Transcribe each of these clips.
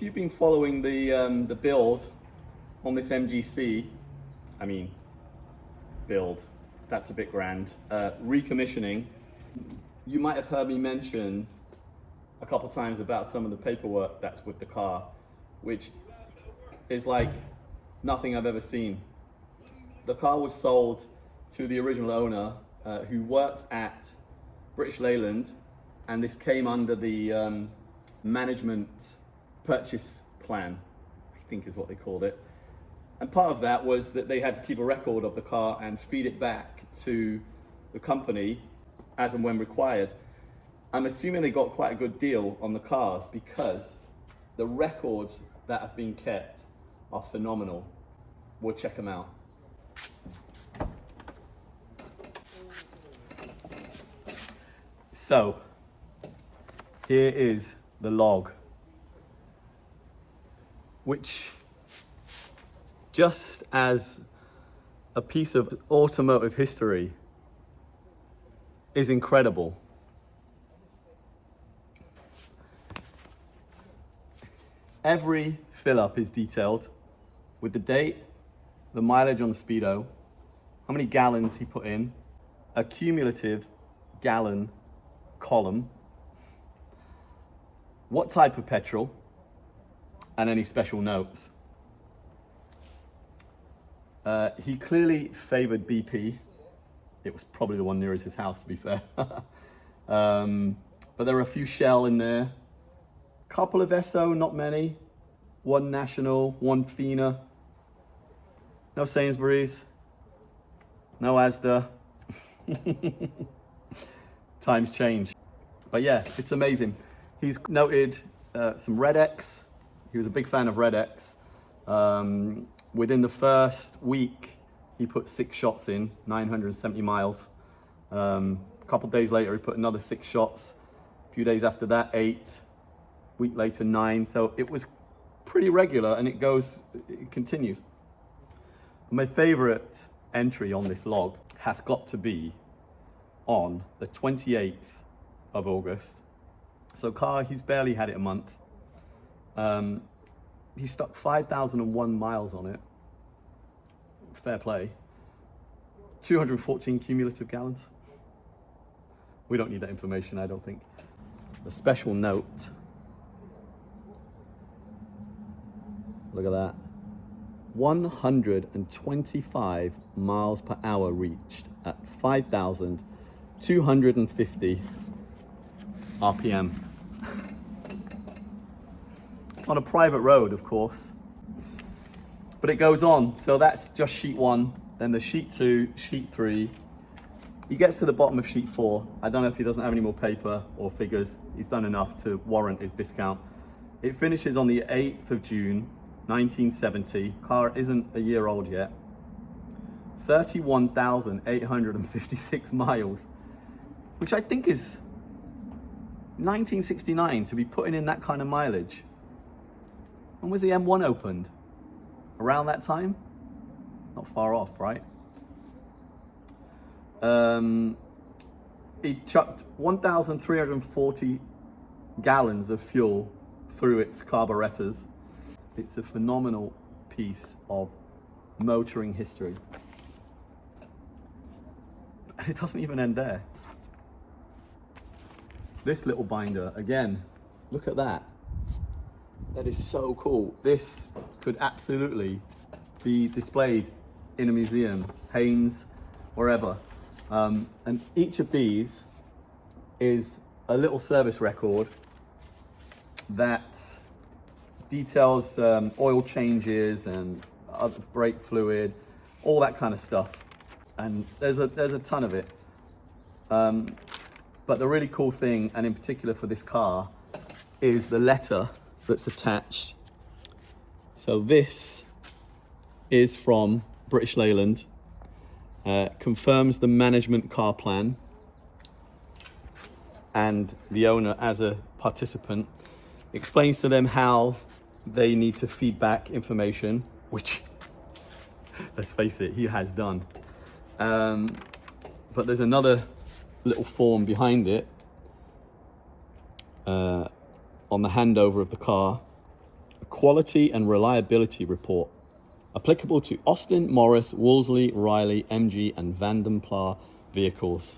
you've been following the build on this MGC, I mean, build, that's a bit grand, recommissioning, you might have heard me mention a couple times about some of the paperwork that's with the car, which is like nothing I've ever seen. The car was sold to the original owner who worked at British Leyland, and this came under the management purchase plan, I think is what they called it. And part of that was that they had to keep a record of the car and feed it back to the company as and when required. I'm assuming they got quite a good deal on the cars because the records that have been kept are phenomenal. We'll check them out. So, here is the log, which, just as a piece of automotive history, is incredible. Every fill-up is detailed with the date, the mileage on the speedo, how many gallons he put in, a cumulative gallon column, what type of petrol, and any special notes. He clearly favored BP. It was probably the one nearest his house, to be fair. But there are a few Shell in there. Couple of Esso, not many. One National, one Fina. No Sainsbury's. No Asda. Times change. But yeah, it's amazing. He's noted some Red X. He was a big fan of Red X. Within the first week, he put 6 shots in, 970 miles. A couple days later, he put another 6 shots. A few days after that, 8. Week later, 9. So it was pretty regular, and it continues. My favorite entry on this log has got to be on the 28th of August. So car, he's barely had it a month. He stuck 5,001 miles on it. Fair play. 214 cumulative gallons. We don't need that information, I don't think. The special note. Look at that. 125 miles per hour reached at 5,250 RPM. On a private road, of course. But it goes on. So that's just sheet 1. Then there's sheet 2, sheet 3. He gets to the bottom of sheet 4. I don't know if he doesn't have any more paper or figures. He's done enough to warrant his discount. It finishes on the 8th of June, 1970. Car isn't a year old yet. 31,856 miles, which I think is 1969 to be putting in that kind of mileage. When was the M1 opened? Around that time? Not far off, right? He chucked 1,340 gallons of fuel through its carburetors. It's a phenomenal piece of motoring history. And it doesn't even end there. This little binder, again, look at that. That is so cool. This could absolutely be displayed in a museum, Haynes, wherever. And each of these is a little service record that details oil changes and other brake fluid, all that kind of stuff. And there's a ton of it. But the really cool thing, and in particular for this car, is the letter that's attached. So this is from British Leyland, confirms the management car plan and the owner as a participant, explains to them how they need to feed back information, which, let's face it, he has done. But there's another little form behind it on the handover of the car Quality and Reliability Report. Applicable to Austin, Morris, Wolseley, Riley, MG, and Vanden Pla vehicles.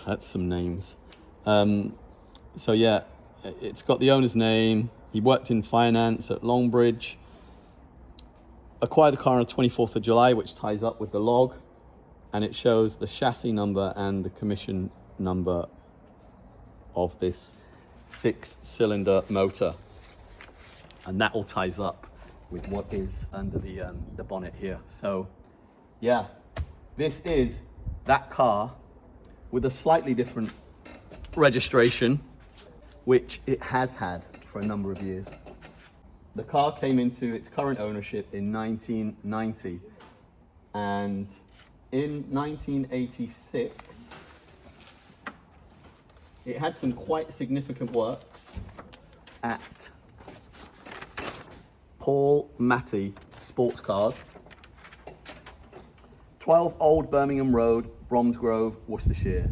That's some names. So yeah, it's got the owner's name. He worked in finance at Longbridge. Acquired the car on the 24th of July, which ties up with the log. And it shows the chassis number and the commission number of this 6-cylinder motor. And that all ties up with what is under the bonnet here. So yeah, this is that car with a slightly different registration, which it has had for a number of years. The car came into its current ownership in 1990, and in 1986, it had some quite significant works at Paul Matty Sports Cars, 12 Old Birmingham Road, Bromsgrove, Worcestershire.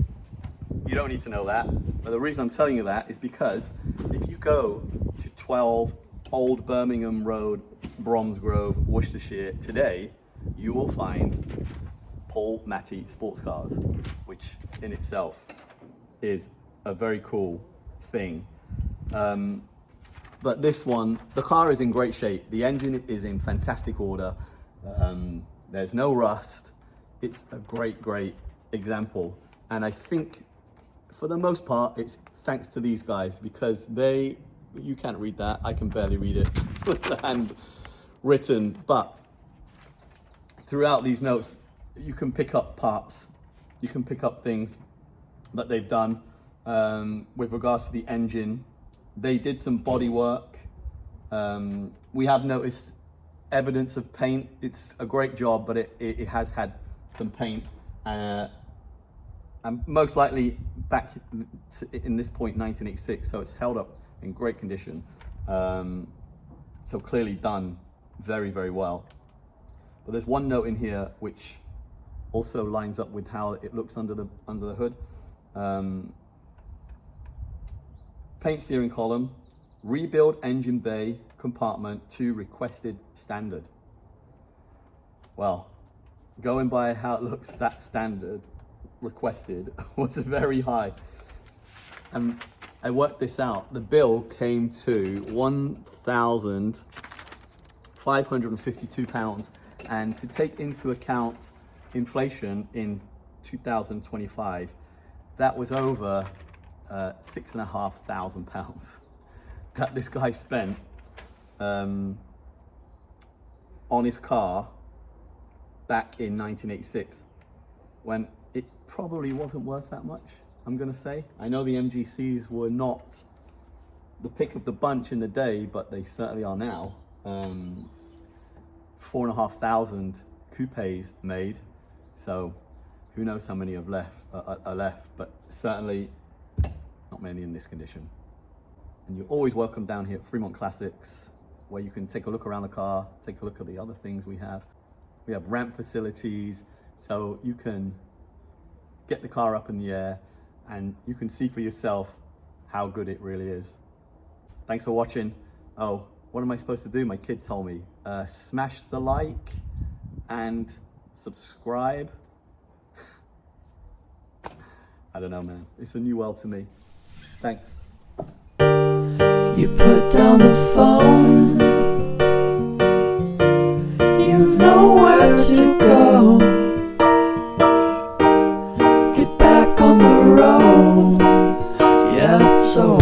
You don't need to know that, but the reason I'm telling you that is because if you go to 12 Old Birmingham Road, Bromsgrove, Worcestershire today, you will find Paul Matty Sports Cars, which in itself is a very cool thing. But this one, the car is in great shape. The engine is in fantastic order. There's no rust. It's a great, great example. And I think for the most part, it's thanks to these guys, because you can't read that. I can barely read it with the hand written, but throughout these notes, you can pick up parts. You can pick up things that they've done with regards to the engine. They did some body work. We have noticed evidence of paint. It's a great job, but it has had some paint. And most likely back in this point, 1986, so it's held up in great condition. So clearly done very, very well. But there's one note in here which also lines up with how it looks under the hood. Paint steering column, rebuild engine bay compartment to requested standard. Well, going by how it looks, that standard requested was very high. And I worked this out. The bill came to £1,552. And to take into account inflation in 2025, that was over £6,500 that this guy spent on his car back in 1986, when it probably wasn't worth that much, I'm gonna say. I know the MGCs were not the pick of the bunch in the day, but they certainly are now. 4,500 coupes made, so who knows how many are left, but certainly not many in this condition. And you're always welcome down here at Fremont Classics, where you can take a look around the car, take a look at the other things we have. We have ramp facilities, so you can get the car up in the air and you can see for yourself how good it really is. Thanks for watching. Oh, what am I supposed to do? My kid told me. Smash the like and subscribe. I don't know, man. It's a new world to me. Thanks. You put down the phone. You've nowhere to go. Get back on the road. Yeah, it's so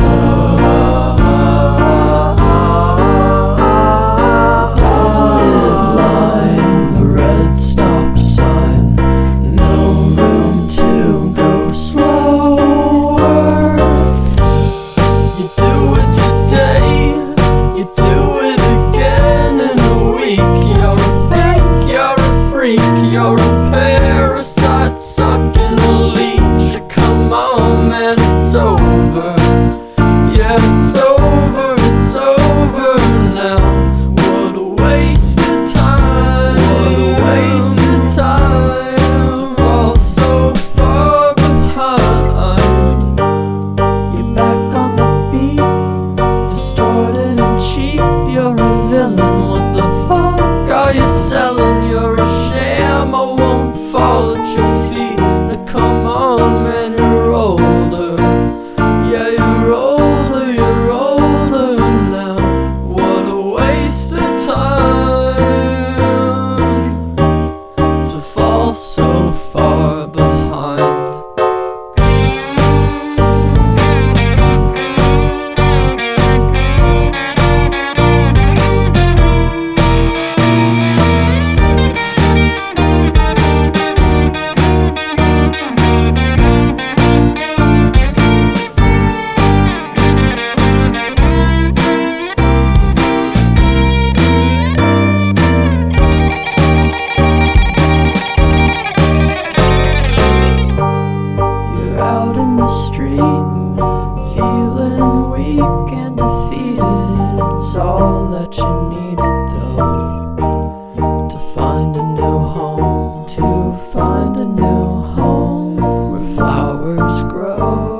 weak and defeated, it's all that you needed though, to find a new home, to find a new home where flowers grow.